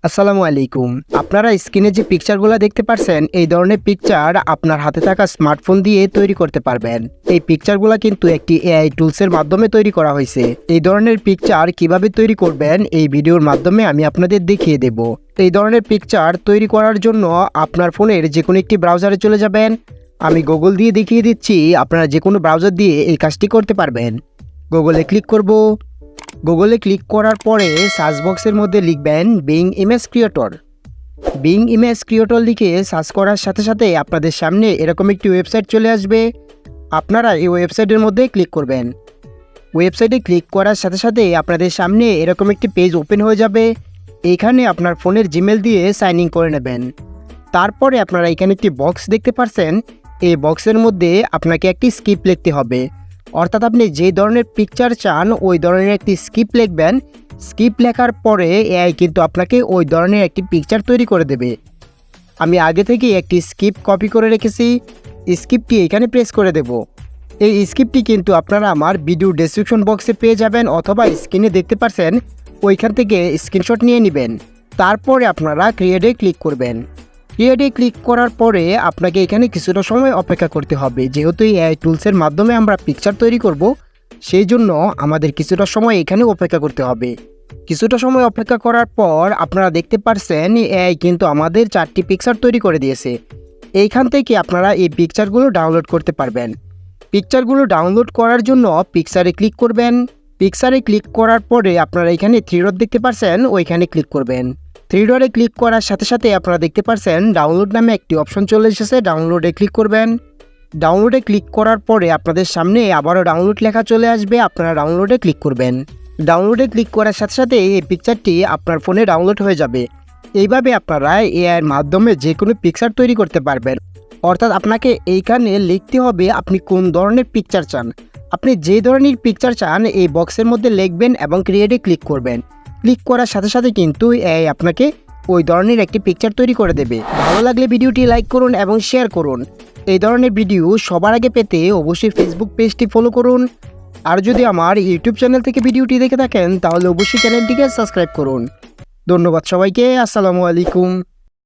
আসসালামু আলাইকুম। আপনারা স্ক্রিনে যে পিকচারগুলো দেখতে পাচ্ছেন এই ধরনের পিকচার আপনার হাতে থাকা স্মার্টফোন দিয়ে তৈরি করতে পারবেন। এই পিকচারগুলো কিন্তু একটি এআই টুলসের মাধ্যমে তৈরি করা হয়েছে। এই ধরনের পিকচার কিভাবে তৈরি করবেন এই ভিডিওর মাধ্যমে আমি আপনাদের দেখিয়ে দেব। এই ধরনের পিকচার তৈরি করার জন্য আপনার ফোনের যে কোনো একটি ব্রাউজারে চলে যাবেন। আমি গুগল দিয়ে দেখিয়ে দিচ্ছি, আপনারা যে কোনো ব্রাউজার দিয়ে এই কাজটি করতে পারবেন। গুগলে ক্লিক করব। গুগলে ক্লিক করার পরে সার্চ বক্সের মধ্যে লিখবেন being image creator. Being image creator লিখে সার্চ করার সাথে সাথে আপনাদের সামনে এরকম একটি ওয়েবসাইট চলে আসবে। আপনারা এই ওয়েবসাইটের মধ্যে ক্লিক করবেন। ওয়েবসাইটে ক্লিক করার সাথে সাথে আপনাদের সামনে এরকম একটি পেজ ওপেন হয়ে যাবে। এইখানে আপনার ফোনের জিমেল দিয়ে সাইন ইন করে নেবেন। তারপরে আপনারা এখানে একটি বক্স দেখতে পাচ্ছেন। এই বক্সের মধ্যে আপনাকে একটি স্ক্রিপ্ট লিখতে হবে, অর্থাৎ আপনি যে ধরনের পিকচার চান ওই ধরনের একটি স্ক্রিপ্ট লিখবেন। স্ক্রিপ্ট লেখার পরে এআই কিন্তু আপনাকে ওই ধরনের একটি পিকচার তৈরি করে দেবে। আমি আগে থেকে একটি স্ক্রিপ্ট কপি করে রেখেছি। স্ক্রিপ্টটি এখানে প্রেস করে দেব। এই স্ক্রিপ্টটি কিন্তু আপনারা আমার ভিডিও ডেসক্রিপশন বক্সে পেয়ে যাবেন, অথবা স্ক্রিনে দেখতে পাচ্ছেন ওইখান থেকে স্ক্রিনশট নিয়ে নেবেন। তারপরে আপনারা ক্রিয়েটে ক্লিক করবেন। ক্রিয়েটে ক্লিক করার পরে আপনাকে এখানে কিছুটা সময় অপেক্ষা করতে হবে। যেহেতু এই এআই টুলসের মাধ্যমে আমরা পিকচার তৈরি করব, সেই জন্য আমাদের কিছুটা সময় এখানে অপেক্ষা করতে হবে। কিছুটা সময় অপেক্ষা করার পর আপনারা দেখতে পাচ্ছেন এআই কিন্তু আমাদের 4টি পিকচার তৈরি করে দিয়েছে। এইখান থেকে আপনারা এই পিকচারগুলো ডাউনলোড করতে পারবেন। পিকচারগুলো ডাউনলোড করার জন্য পিকচারে ক্লিক করবেন। পিকচারে ক্লিক করার পরে আপনারা এখানে 3 ডট দেখতে পাচ্ছেন, ওইখানে ক্লিক করবেন। 3 ডটে ক্লিক করার সাথে সাথে আপনারা দেখতে পাচ্ছেন ডাউনলোড নামে একটি অপশন চলে এসেছে। ডাউনলোডে ক্লিক করবেন। ডাউনলোডে ক্লিক করার পরে আপনাদের সামনে আবারও ডাউনলোড লেখা চলে আসবে। আপনারা ডাউনলোডে ক্লিক করবেন। ডাউনলোডে ক্লিক করার সাথে সাথে এই পিকচারটি আপনার ফোনে ডাউনলোড হয়ে যাবে। এইভাবে আপনারা এআইয়ের মাধ্যমে যে কোনো পিকচার তৈরি করতে পারবেন। অর্থাৎ আপনাকে এইখানে লিখতে হবে আপনি কোন ধরনের পিকচার চান। আপনি যে ধরনের পিকচার চান এই বক্সের মধ্যে লিখবেন এবং ক্রিয়েটে ক্লিক করবেন। ক্লিক করার সাথে সাথে কিন্তু এআই আপনাকে ওই ধরনের একটি পিকচার তৈরি করে দেবে। ভালো লাগলে ভিডিওটি লাইক করুন এবং শেয়ার করুন। এই ধরনের ভিডিও সবার আগে পেতে অবশ্যই ফেসবুক পেজটি ফলো করুন। আর যদি আমার ইউটিউব চ্যানেল থেকে ভিডিওটি দেখে থাকেন তাহলে অবশ্যই চ্যানেলটিকে সাবস্ক্রাইব করুন। ধন্যবাদ সবাইকে। আসসালামু আলাইকুম।